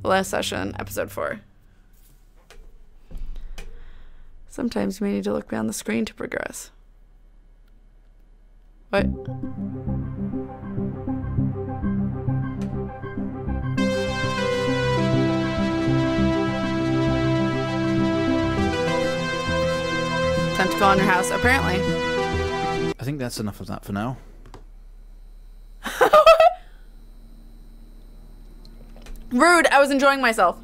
Last session, episode 4. Sometimes you may need to look beyond the screen to progress. What? Time to go on your house, apparently. I think that's enough of that for now. Rude, I was enjoying myself.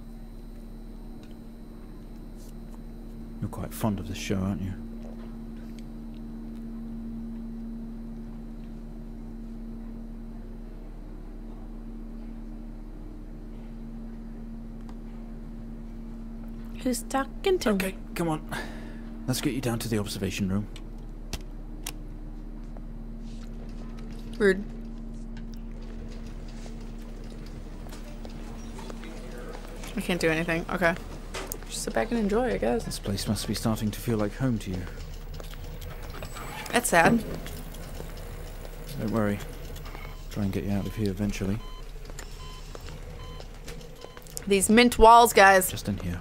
You're quite fond of this show, aren't you? Who's talking to me? Okay, come on. Let's get you down to the observation room. Rude. I can't do anything. Okay. Just sit back and enjoy, I guess. This place must be starting to feel like home to you. That's sad. Don't worry. Try and get you out of here eventually. These mint walls, guys. Just in here.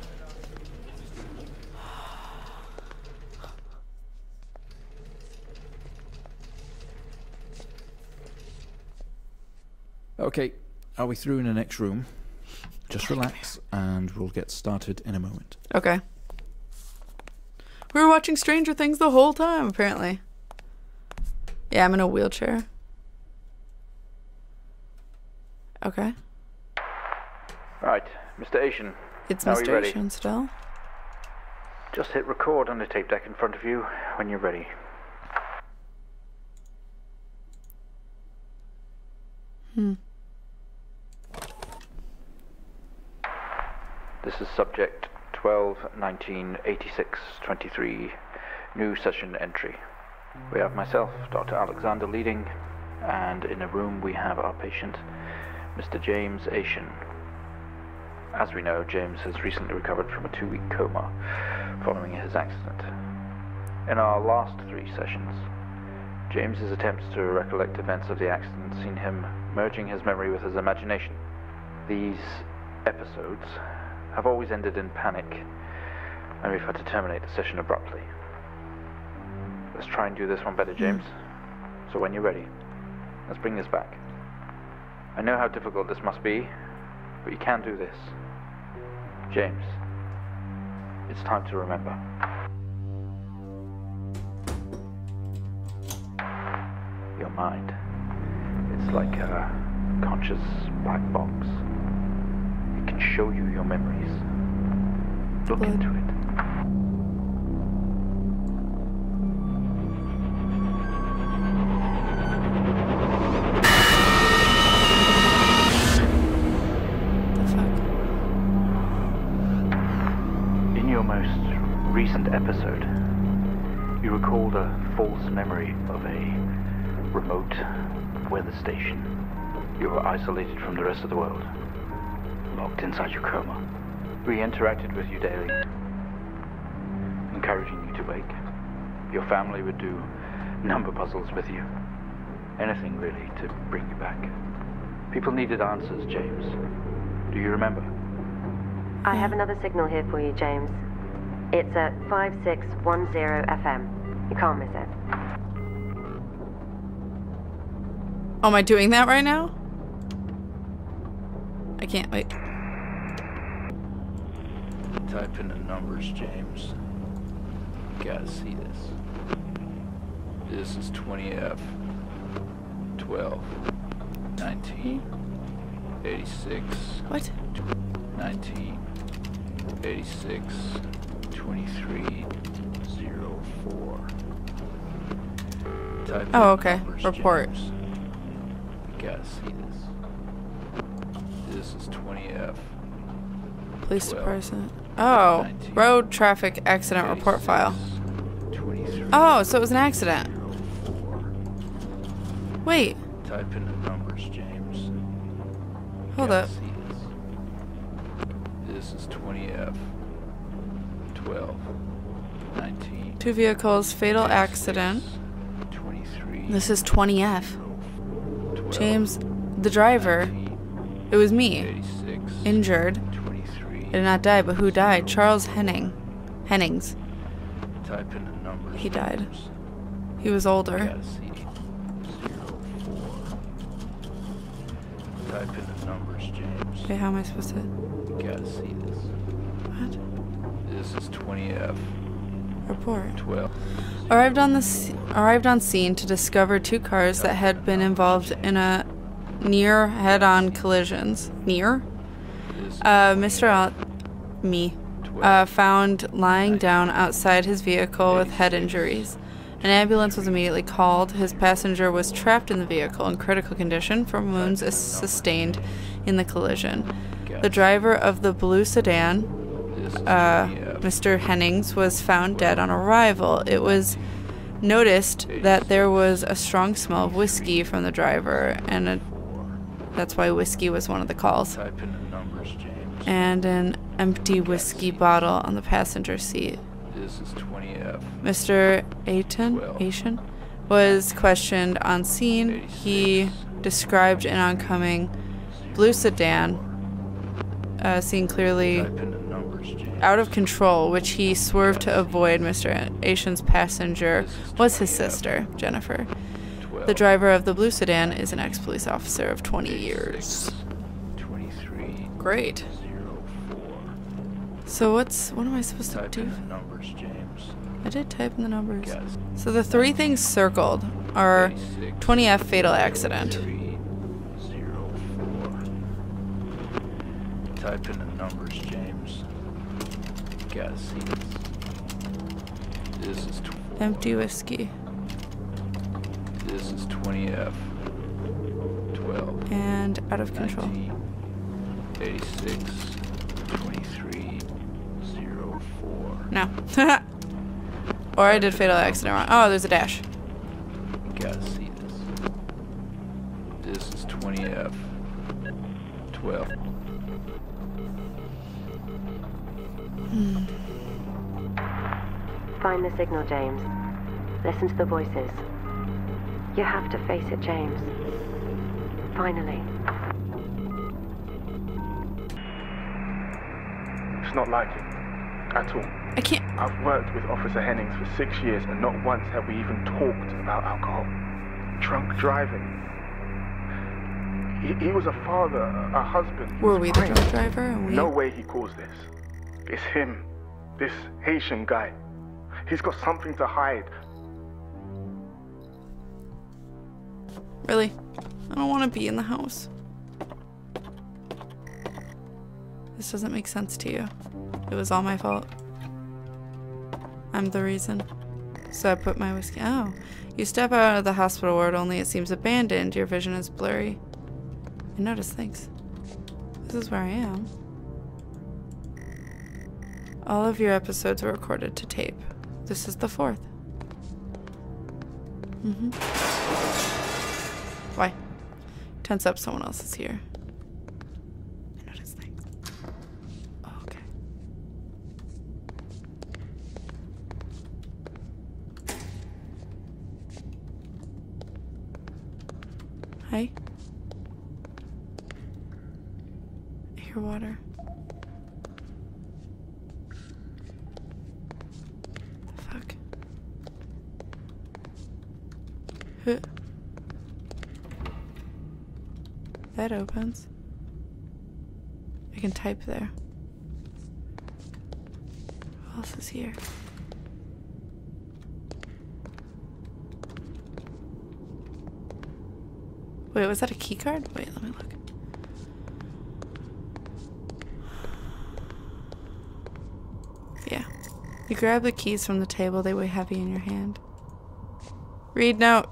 Okay, are we through in the next room? Just relax, and we'll get started in a moment. Okay. We were watching Stranger Things the whole time, apparently. Yeah, I'm in a wheelchair. Okay. Right, Mr. Asian. It's Now are you Mr. ready? Asian still. Just hit record on the tape deck in front of you when you're ready. This is subject 12-19-86-23, new session entry. We have myself, Dr. Alexander, leading, and in a room we have our patient, Mr. James Asian. As we know, James has recently recovered from a 2-week coma following his accident. In our last 3 sessions, James's attempts to recollect events of the accident seen him merging his memory with his imagination. These episodes have always ended in panic, and we've had to terminate the session abruptly. Let's try and do this one better, James. So when you're ready, let's bring this back. I know how difficult this must be, but you can do this. James, it's time to remember. Your mind, it's like a conscious black box. It can show you your memories. Look into it. The fuck? In your most recent episode, you recalled a false memory of a remote weather station. You were isolated from the rest of the world, locked inside your coma. We interacted with you daily, encouraging you to wake. Your family would do number puzzles with you. Anything really to bring you back. People needed answers, James. Do you remember? I have another signal here for you, James. It's at 5610 FM. You can't miss it. Oh, am I doing that right now? I can't wait. Type in the numbers, James. You gotta see this. This is 20F 12 19 86 What? 19 86 23 04. Type in Oh, okay. the numbers, Report. James. You gotta see this. This is 20F Police 12, department. Oh, 19, road traffic accident report file. 23 Oh, so it was an accident. 04. Wait, Type in the numbers, James. hold Gotta up. see this. This is 20F 12 19 2 vehicles, fatal accident. 23 This is 20F. 12, James, the driver. 19, It was me. 86. Injured. 23. I did not die, but who died? Charles Hennings. Type in the numbers. He died. James. He was older. Gotta see. 04. Type in the numbers, James. Okay, how am I supposed to... Gotta see this. What? This is 20F. Report. 12. Arrived on scene to discover two cars that had been involved in a near head-on collisions. Near? Found lying down outside his vehicle with head injuries. An ambulance was immediately called. His passenger was trapped in the vehicle in critical condition from wounds sustained in the collision. The driver of the blue sedan, Mr. Hennings, was found dead on arrival. It was noticed that there was a strong smell of whiskey from the driver, and that's why whiskey was one of the calls. Type in the numbers, James. And an empty whiskey bottle on the passenger seat. This is 20F. Mr. Asian was questioned on scene. He described an oncoming blue sedan, seen clearly Type in the numbers, James. out of control, which he swerved to avoid. Mr. Asian's passenger was his sister, Jennifer. 12. The driver of the blue sedan is an ex-police officer of 20 years. 23. Great. 04. So what am I supposed to Type do? in the numbers, James. I did type in the numbers. Guess. So the three things circled are 86. 20F fatal accident. 304. Type in the numbers, James. Gotta see this. This is 12. Empty whiskey. This is 20F. 12. And out of control. 19, 86. 23. 04. No. Or I did fatal accident wrong. Oh, there's a dash. Gotta see this. This is 20F. 12. Find the signal, James. Listen to the voices. You have to face it, James. Finally. It's not like it. At all. I can't. I've worked with Officer Hennings for 6 years and not once have we even talked about alcohol. Drunk driving. He was a father, a husband. He Were was we the great. drunk driver? And we... No way he caused this. It's him. This Haitian guy. He's got something to hide. Really? I don't want to be in the house. This doesn't make sense to you. It was all my fault. I'm the reason. So I put my whiskey... Oh. You step out of the hospital ward, only it seems abandoned. Your vision is blurry. I notice things. This is where I am. All of your episodes were recorded to tape. This is the 4th. Why? Tense up, someone else is here. I notice things. Oh, okay. Hi. I hear water. The fuck? Huh. That opens. I can type there. Who else is here? Wait, was that a key card? Wait, let me look. Yeah. You grab the keys from the table, they weigh heavy in your hand. Read note.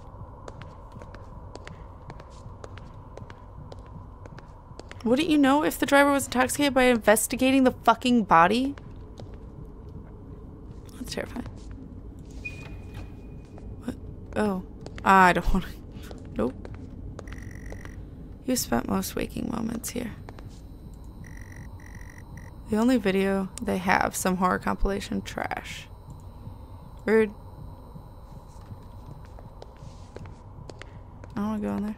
Wouldn't you know if the driver was intoxicated by investigating the fucking body? That's terrifying. What? Oh. I don't want to. Nope. You spent most waking moments here. The only video they have, some horror compilation trash. Rude. I don't want to go in there.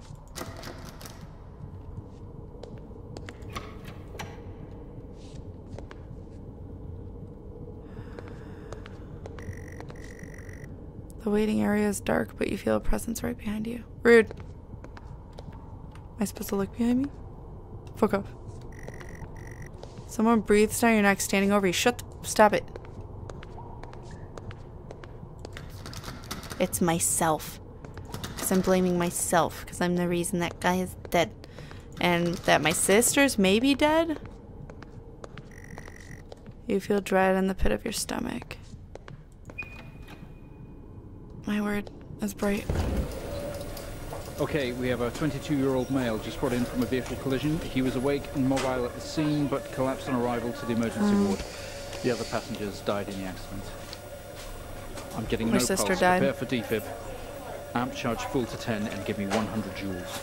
The waiting area is dark, but you feel a presence right behind you. Rude. Am I supposed to look behind me? Fuck off. Someone breathes down your neck standing over you. Stop it. It's myself. Because I'm blaming myself. Because I'm the reason that guy is dead. And that my sister's maybe dead? You feel dread in the pit of your stomach. My word, that's bright. Okay, we have a 22-year-old male just brought in from a vehicle collision. He was awake and mobile at the scene, but collapsed on arrival to the emergency ward. The other passengers died in the accident. I'm getting no pulse. Sister died. Prepare for defib. Amp charge full to 10 and give me 100 joules.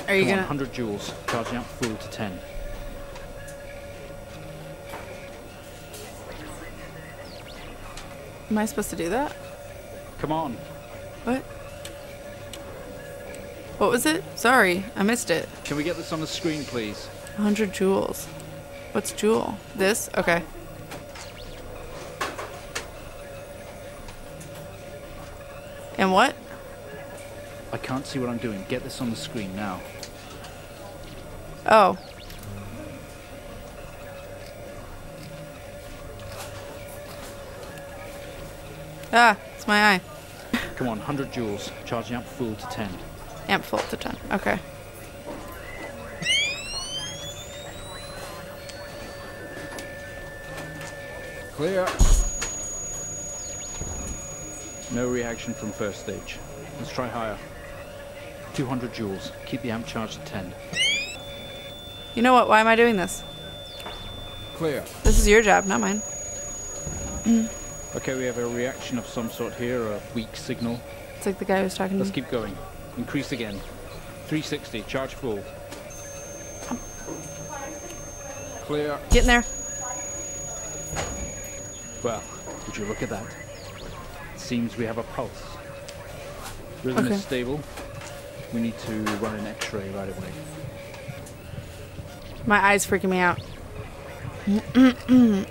Are you Come on, gonna 100 joules. Charging up full to 10. Am I supposed to do that? Come on. What? What was it? Sorry, I missed it. Can we get this on the screen, please? 100 joules. What's joule? This? Okay. And what? I can't see what I'm doing. Get this on the screen now. Oh. Ah, it's my eye. Come on, 100 joules. Charging up full to 10. Amp full to 10. Okay. Clear. No reaction from first stage. Let's try higher. 200 joules. Keep the amp charged at 10. You know what? Why am I doing this? Clear. This is your job, not mine. Okay, we have a reaction of some sort here, a weak signal. It's like the guy who was talking to Let's me. keep going. Increase again. 360, charge full. Clear. Get in there. Well, would you look at that? It seems we have a pulse. Rhythm is stable. We need to run an X-ray right away. My eye's freaking me out.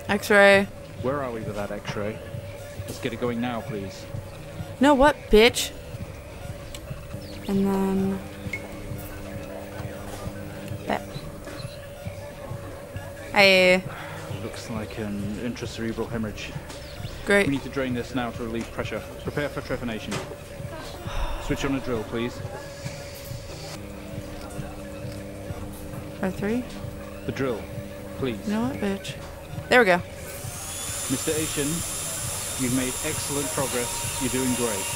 X-ray. Where are we with that X-ray? Let's get it going now, please. No, what, bitch? And then... that. Looks like an intracerebral hemorrhage. Great. We need to drain this now to relieve pressure. Prepare for trepanation. Switch on a drill, please. R3? The drill, please. You know what, bitch? There we go. Mr. Asian, you've made excellent progress. You're doing great.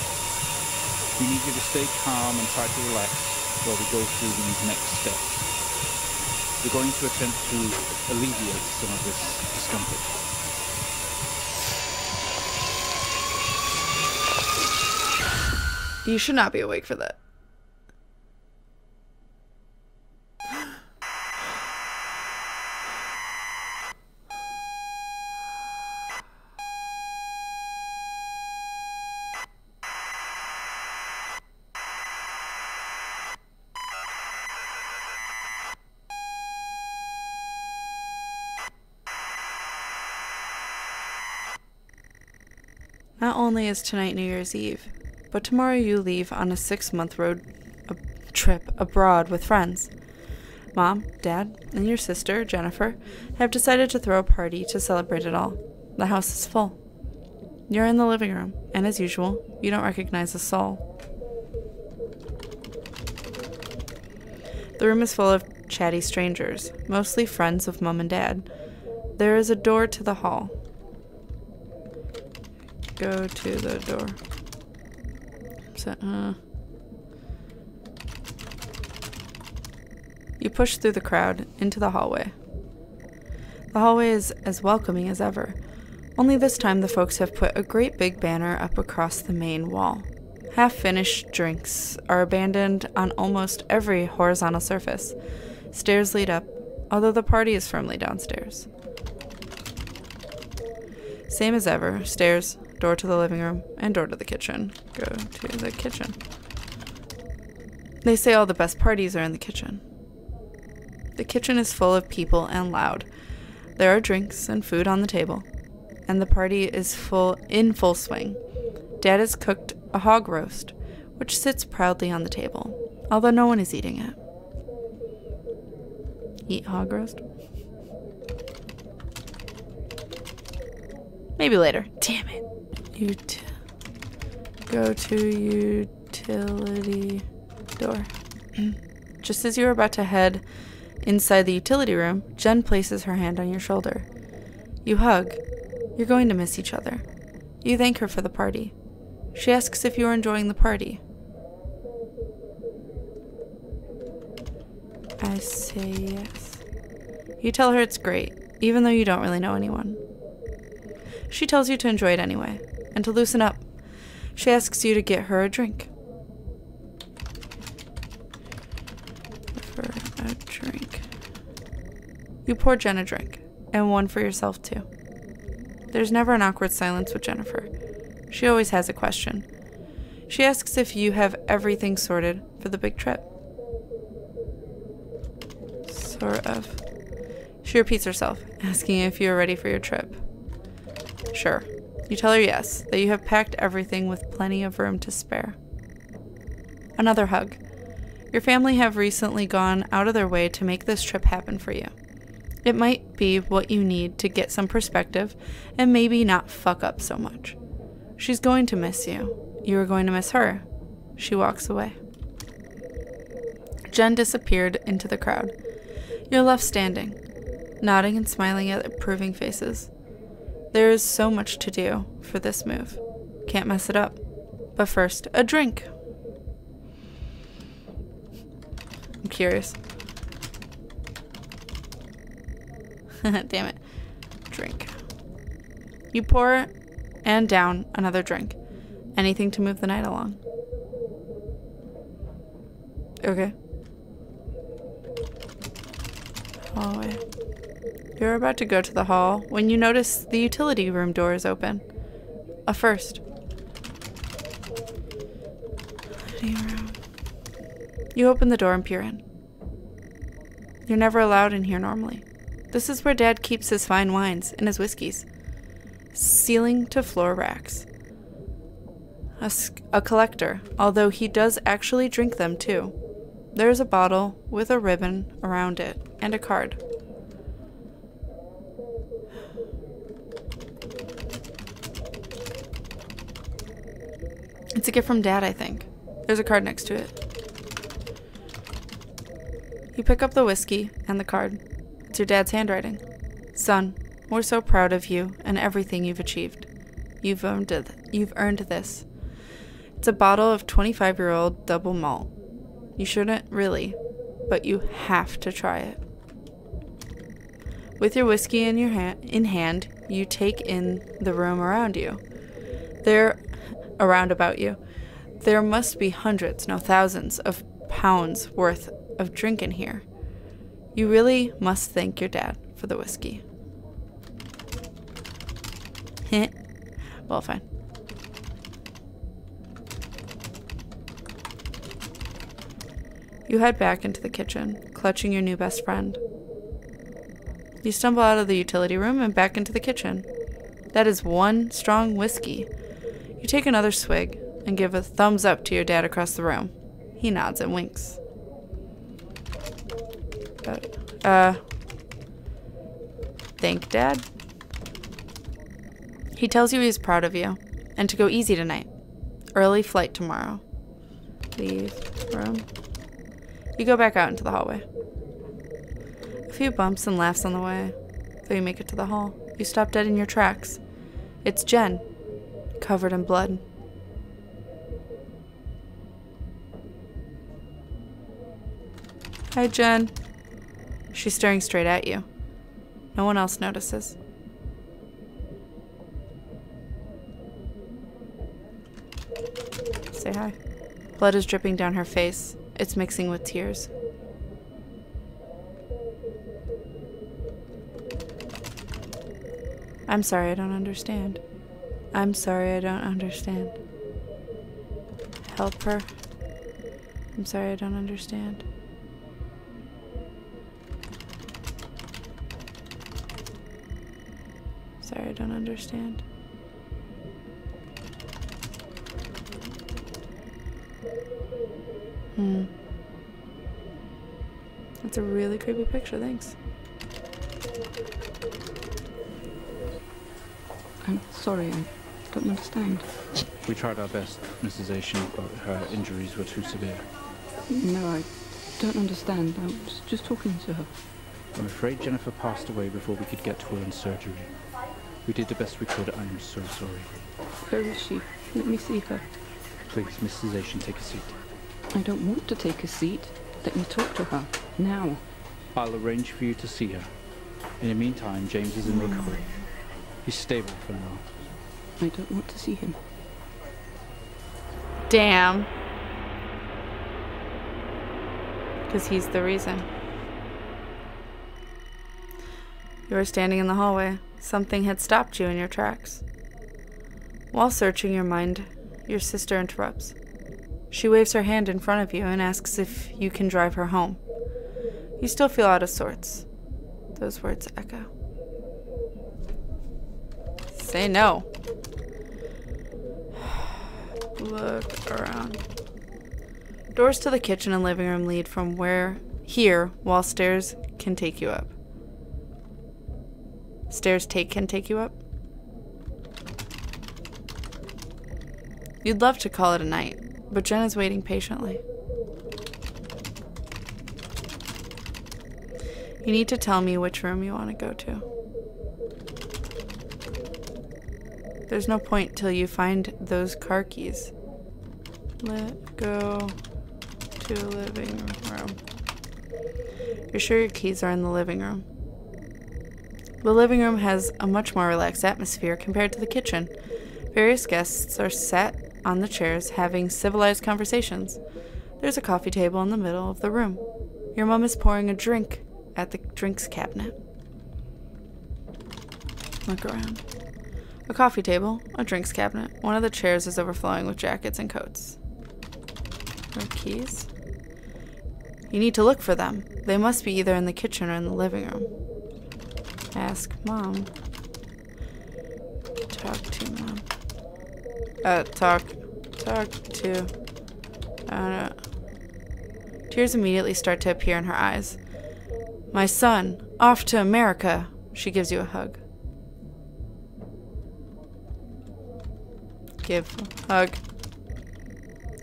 We need you to stay calm and try to relax while we go through these next steps. We're going to attempt to alleviate some of this discomfort. You should not be awake for that. Not only is tonight New Year's Eve, but tomorrow you leave on a 6-month road trip abroad with friends. Mom, Dad, and your sister, Jennifer, have decided to throw a party to celebrate it all. The house is full. You're in the living room, and as usual, you don't recognize a soul. The room is full of chatty strangers, mostly friends of Mom and Dad. There is a door to the hall. Go to the door. You push through the crowd into the hallway. The hallway is as welcoming as ever, only this time the folks have put a great big banner up across the main wall. Half-finished drinks are abandoned on almost every horizontal surface. Stairs lead up, although the party is firmly downstairs. Same as ever, stairs, door to the living room, and door to the kitchen. Go to the kitchen. They say all the best parties are in the kitchen. The kitchen is full of people and loud. There are drinks and food on the table, and the party is in full swing. Dad has cooked a hog roast, which sits proudly on the table, although no one is eating it. Eat hog roast? Maybe later. Damn it. Go to utility door. Just as you are about to head inside the utility room, Jen places her hand on your shoulder. You hug. You're going to miss each other. You thank her for the party. She asks if you are enjoying the party. I say yes. You tell her it's great, even though you don't really know anyone. She tells you to enjoy it anyway, and to loosen up. She asks you to get her a drink. For a drink. You pour Jen a drink, and one for yourself too. There's never an awkward silence with Jennifer. She always has a question. She asks if you have everything sorted for the big trip. Sort of. She repeats herself, asking if you are ready for your trip. Sure. You tell her yes, that you have packed everything with plenty of room to spare. Another hug. Your family have recently gone out of their way to make this trip happen for you. It might be what you need to get some perspective and maybe not fuck up so much. She's going to miss you. You are going to miss her. She walks away. Jen disappeared into the crowd. You're left standing, nodding and smiling at approving faces. There is so much to do for this move. Can't mess it up. But first, a drink. I'm curious. Damn it. Drink. You pour and down another drink. Anything to move the night along. Okay. Hallway. You're about to go to the hall when you notice the utility room door is open. A first. You open the door and peer in. You're never allowed in here normally. This is where Dad keeps his fine wines and his whiskeys. Ceiling to floor racks. A collector, although he does actually drink them too. There's a bottle with a ribbon around it and a card. It's a gift from Dad, I think. There's a card next to it. You pick up the whiskey and the card. It's your dad's handwriting. Son, we're so proud of you and everything you've achieved. You've earned this. It's a bottle of 25-year-old double malt. You shouldn't really, but you have to try it. With your whiskey in hand, you take in the room around you. About you. There must be hundreds, no thousands, of pounds worth of drink in here. You really must thank your dad for the whiskey. Well, fine. You head back into the kitchen, clutching your new best friend. You stumble out of the utility room and back into the kitchen. That is one strong whiskey. You take another swig and give a thumbs up to your dad across the room. He nods and winks. Thank Dad? He tells you he's proud of you and to go easy tonight. Early flight tomorrow. Leave room. You go back out into the hallway. A few bumps and laughs on the way. Though you make it to the hall, you stop dead in your tracks. It's Jen, covered in blood. Hi, Jen. She's staring straight at you. No one else notices. Say hi. Blood is dripping down her face. It's mixing with tears. I'm sorry, I don't understand. I'm sorry, I don't understand. Help her. I'm sorry, I don't understand. Sorry, I don't understand. That's a really creepy picture, thanks. I'm sorry, I don't understand. We tried our best, Mrs. Asian, but her injuries were too severe. No, I don't understand. I was just talking to her. I'm afraid Jennifer passed away before we could get to her in surgery. We did the best we could. I'm so sorry. Where is she? Let me see her. Please, Mrs. Asian, take a seat. I don't want to take a seat. Let me talk to her. Now. I'll arrange for you to see her. In the meantime, James is in recovery. He's stable for now. I don't want to see him. Damn. Because he's the reason. You were standing in the hallway. Something had stopped you in your tracks. While searching your mind, your sister interrupts. She waves her hand in front of you and asks if you can drive her home. You still feel out of sorts. Those words echo. Say no. Look around. Doors to the kitchen and living room lead from here, while stairs can take you up. Stairs can take you up? You'd love to call it a night, but Jen is waiting patiently. You need to tell me which room you want to go to. There's no point till you find those car keys. Let's go to living room. You're sure your keys are in the living room? The living room has a much more relaxed atmosphere compared to the kitchen. Various guests are sat on the chairs having civilized conversations. There's a coffee table in the middle of the room. Your mom is pouring a drink at the drinks cabinet. Look around. A coffee table, a drinks cabinet. One of the chairs is overflowing with jackets and coats. Or keys? You need to look for them. They must be either in the kitchen or in the living room. Ask Mom. Talk to Mom. Talk to... I don't know. Tears immediately start to appear in her eyes. My son, off to America. She gives you a hug. Give a hug.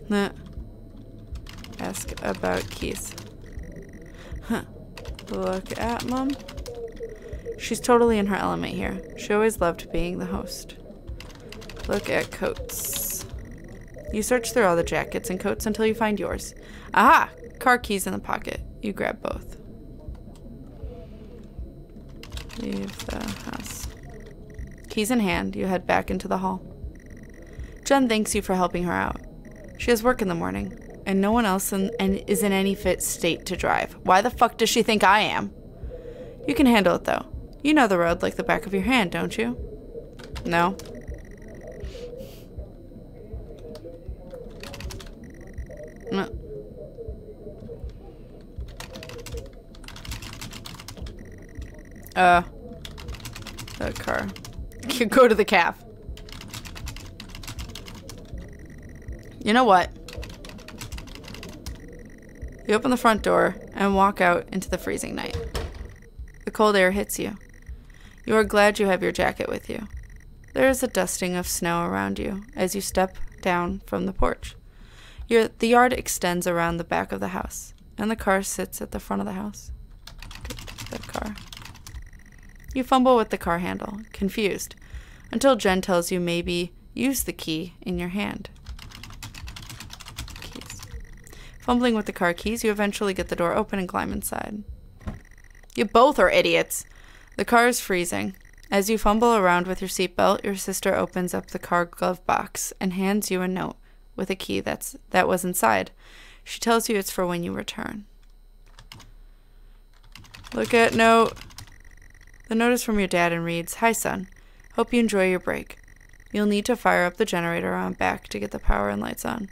Nah. Ask about keys. Huh. Look at Mom. She's totally in her element here. She always loved being the host. Look at coats. You search through all the jackets and coats until you find yours. Aha! Car keys in the pocket. You grab both. Leave the house. Keys in hand, you head back into the hall. Jen thanks you for helping her out. She has work in the morning, and no one else is in any fit state to drive. Why the fuck does she think I am? You can handle it, though. You know the road like the back of your hand, don't you? No? No. The car. You go to the calf. You know what? You open the front door and walk out into the freezing night. The cold air hits you. You are glad you have your jacket with you. There is a dusting of snow around you as you step down from the porch. The yard extends around the back of the house, and the car sits at the front of the house. The car. You fumble with the car handle, confused, until Jen tells you maybe use the key in your hand. Keys. Fumbling with the car keys, you eventually get the door open and climb inside. You both are idiots. The car is freezing. As you fumble around with your seatbelt, your sister opens up the car glove box and hands you a note with a key that was inside. She tells you it's for when you return. Look at note. The note is from your dad and reads, "Hi, son. Hope you enjoy your break. You'll need to fire up the generator on back to get the power and lights on.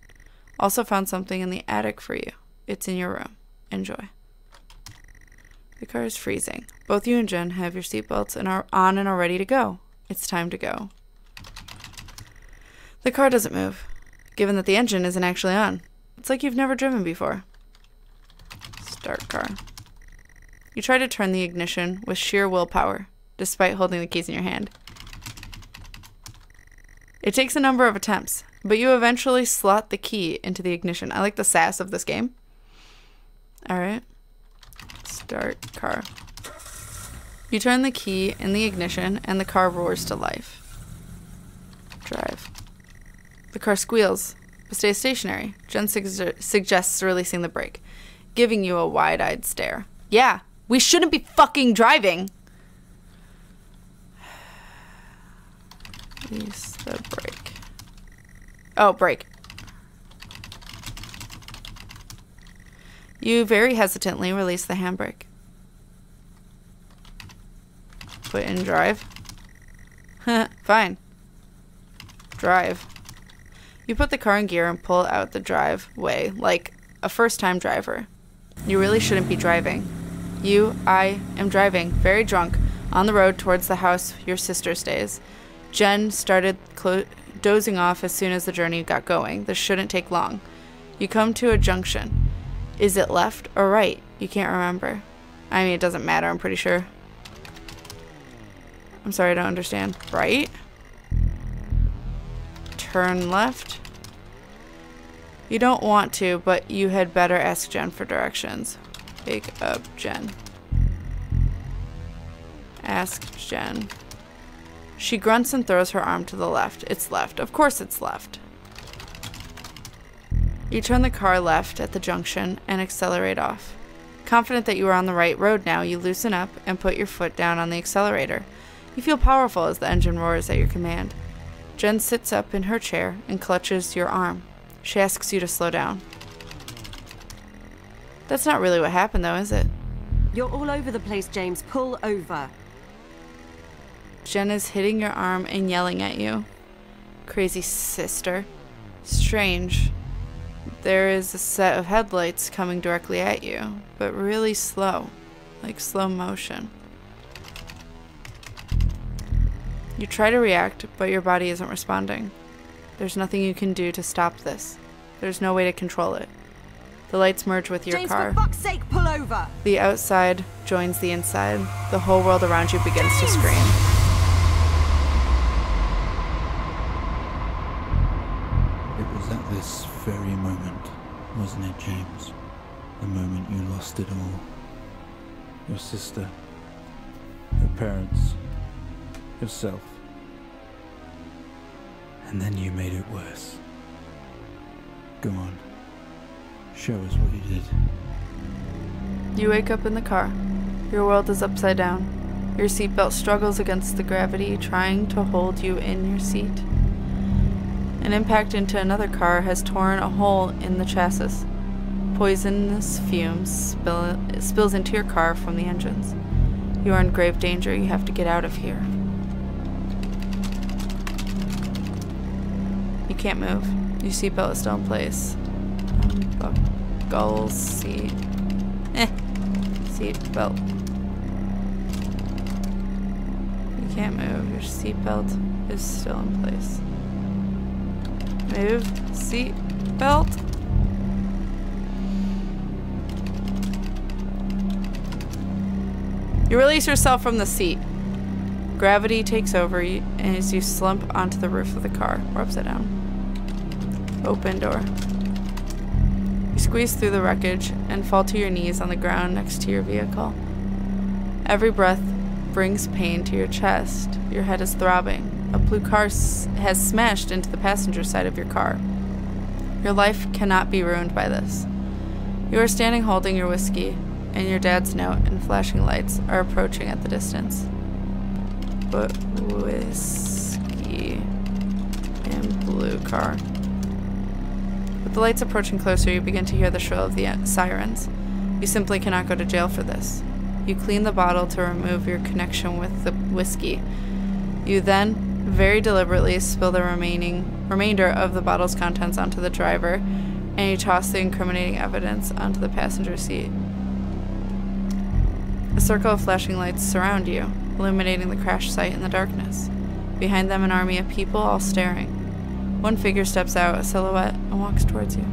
Also found something in the attic for you. It's in your room. Enjoy." The car is freezing. Both you and Jen have your seatbelts and are on and are ready to go. It's time to go. The car doesn't move, given that the engine isn't actually on. It's like you've never driven before. Start car. You try to turn the ignition with sheer willpower, despite holding the keys in your hand. It takes a number of attempts, but you eventually slot the key into the ignition. I like the sass of this game. Alright. Start car. You turn the key in the ignition and the car roars to life. Drive. The car squeals, but stays stationary. Jen suggests releasing the brake, giving you a wide-eyed stare. Yeah, we shouldn't be fucking driving! Release the brake. Oh, brake. You very hesitantly release the handbrake. Put in drive. Fine. Drive. You put the car in gear and pull out the driveway like a first-time driver. You really shouldn't be driving. I am driving, very drunk, on the road towards the house your sister stays. Jen started dozing off as soon as the journey got going. This shouldn't take long. You come to a junction. Is it left or right? You can't remember. I mean, it doesn't matter, I'm pretty sure. I'm sorry, I don't understand. Right? Turn left. You don't want to, but you had better ask Jen for directions. Wake up, Jen. Ask Jen. She grunts and throws her arm to the left. It's left. Of course it's left. You turn the car left at the junction and accelerate off. Confident that you are on the right road now, you loosen up and put your foot down on the accelerator. You feel powerful as the engine roars at your command. Jen sits up in her chair and clutches your arm. She asks you to slow down. That's not really what happened, though, is it? You're all over the place, James. Pull over. Jen is hitting your arm and yelling at you. Crazy sister. Strange. There is a set of headlights coming directly at you, but really slow, like slow motion. You try to react, but your body isn't responding. There's nothing you can do to stop this. There's no way to control it. The lights merge with your car. James, for fuck's sake, pull over! The outside joins the inside. The whole world around you begins to scream. It was at this very moment, wasn't it, James? The moment you lost it all. Your sister, your parents, yourself. And then you made it worse. Go on. Show us what you did. You wake up in the car. Your world is upside down. Your seatbelt struggles against the gravity, trying to hold you in your seat. An impact into another car has torn a hole in the chassis. Poisonous fumes spills into your car from the engines. You are in grave danger. You have to get out of here. You can't move. Your seatbelt is still in place. Buckle seat. Seatbelt. You can't move. Your seatbelt is still in place. Move. Seatbelt. You release yourself from the seat. Gravity takes over you as you slump onto the roof of the car. We're upside down. Open door. You squeeze through the wreckage and fall to your knees on the ground next to your vehicle. Every breath brings pain to your chest. Your head is throbbing. A blue car has smashed into the passenger side of your car. Your life cannot be ruined by this. You are standing holding your whiskey, and your dad's note and flashing lights are approaching at the distance. But whiskey and blue car. With the lights approaching closer, you begin to hear the shrill of the sirens. You simply cannot go to jail for this. You clean the bottle to remove your connection with the whiskey. You then, very deliberately, spill the remainder of the bottle's contents onto the driver, and you toss the incriminating evidence onto the passenger seat. A circle of flashing lights surround you, illuminating the crash site in the darkness. Behind them, an army of people, all staring. One figure steps out, a silhouette, and walks towards you.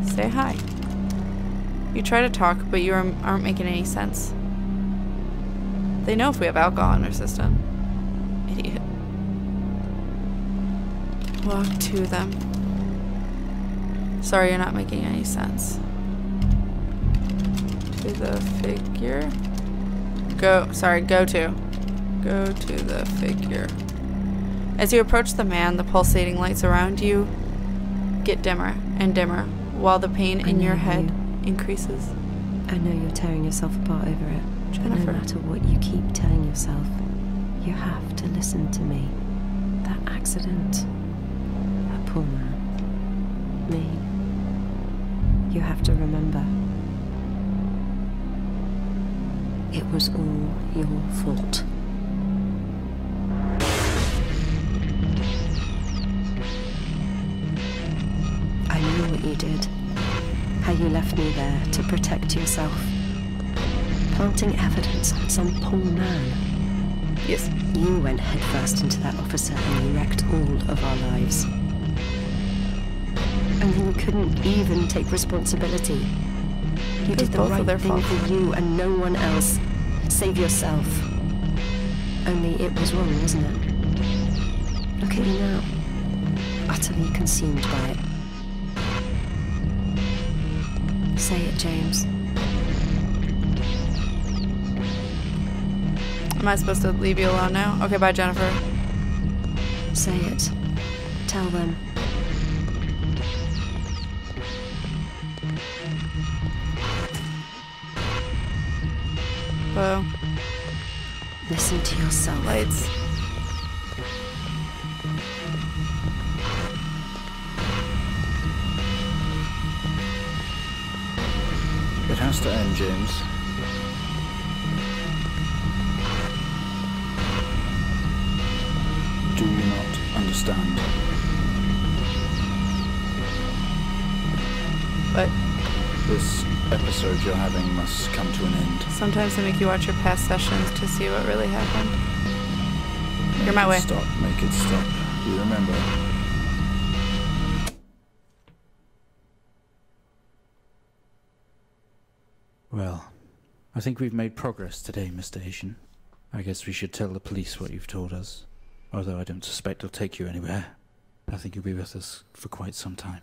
Say hi. You try to talk, but you aren't making any sense. They know if we have alcohol in our system. Idiot. Walk to them. Sorry, you're not making any sense. To the figure. Go to. Go to the figure. As you approach the man, the pulsating lights around you get dimmer and dimmer, while the pain in your head increases. I know you're tearing yourself apart over it. Jennifer. No matter what you keep telling yourself, you have to listen to me. That accident. That poor man. Me. You have to remember. It was all your fault. I knew what you did. How you left me there to protect yourself. Planting evidence on some poor man. Yes. You went headfirst into that officer and you wrecked all of our lives. And then you couldn't even take responsibility. You did the right thing for you and no one else. Save yourself. Only it was wrong, wasn't it? Look at you now. Utterly consumed by it. Say it, James. Am I supposed to leave you alone now? Okay, bye, Jennifer. Say it. Tell them. Whoa. Listen to yourself. Lights. It has to end, James. Do you not understand? What? This episode you're having must come to an end. Sometimes they make you watch your past sessions to see what really happened. You're my way. Stop. Make it stop. You remember? Well, I think we've made progress today, Mr. Asian. I guess we should tell the police what you've told us. Although I don't suspect they'll take you anywhere. I think you'll be with us for quite some time.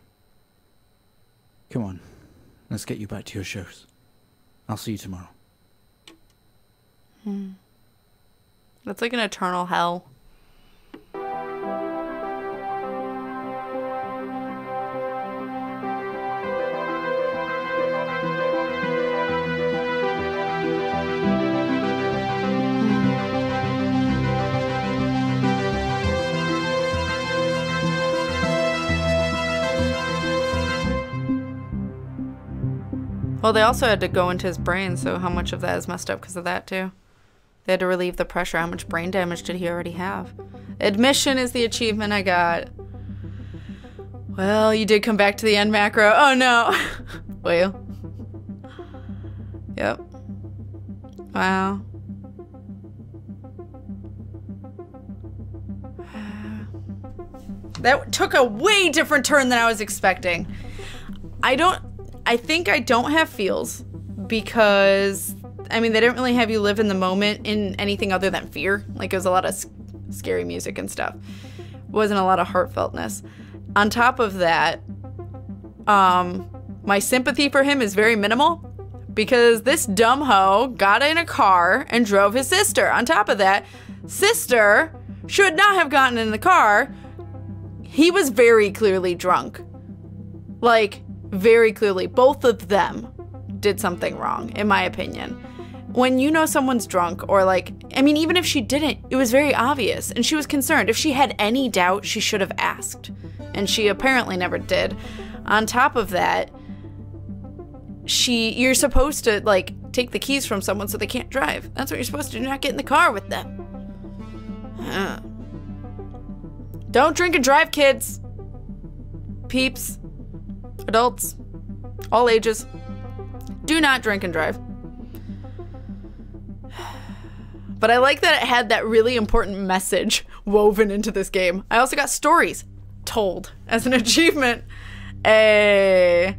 Come on, let's get you back to your shows. I'll see you tomorrow. That's like an eternal hell. Well, they also had to go into his brain, so how much of that is messed up because of that, too? They had to relieve the pressure. How much brain damage did he already have? Admission is the achievement I got. Well, you did come back to the end macro. Oh, no. Well. Yep. Wow. That took a way different turn than I was expecting. I think I don't have feels because, I mean, they didn't really have you live in the moment in anything other than fear. Like, it was a lot of scary music and stuff. Wasn't a lot of heartfeltness. On top of that, my sympathy for him is very minimal because this dumb hoe got in a car and drove his sister. On top of that, sister should not have gotten in the car. He was very clearly drunk. Like, very clearly, both of them did something wrong, in my opinion. When you know someone's drunk, or like, I mean, even if she didn't, it was very obvious, and she was concerned. If she had any doubt, she should have asked, and she apparently never did. On top of that, you're supposed to, like, take the keys from someone so they can't drive. That's what you're supposed to do, not get in the car with them. Don't drink and drive, kids. Peeps. Adults. All ages. Do not drink and drive. But I like that it had that really important message woven into this game. I also got Stories Told as an achievement. Hey.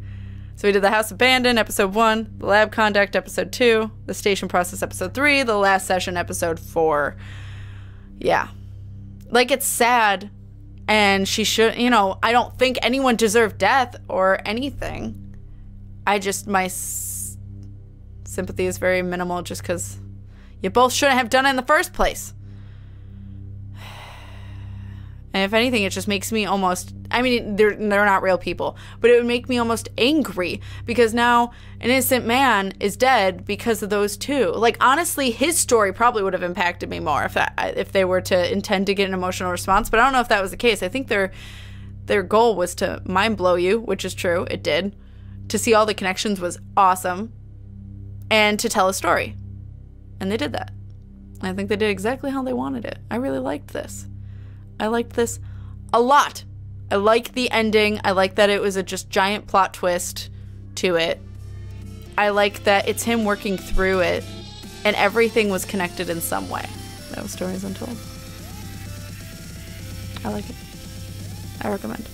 So we did the House Abandoned, episode 1, the Lab Conduct, episode 2, the Station Process, episode 3, the Last Session, episode 4. Yeah. Like, it's sad, and she should, you know, I don't think anyone deserved death or anything. I just, my sympathy is very minimal just because you both shouldn't have done it in the first place. And if anything, it just makes me almost, I mean, they're not real people, but it would make me almost angry because now an innocent man is dead because of those two. Like, honestly, his story probably would have impacted me more if they were to intend to get an emotional response, but I don't know if that was the case. I think their goal was to mind blow you, which is true. It did. To see all the connections was awesome, and to tell a story. And they did that. I think they did exactly how they wanted it. I really liked this. I liked this a lot. I like the ending. I like that it was a just giant plot twist to it. I like that it's him working through it and everything was connected in some way. That was Stories Untold. I like it. I recommend.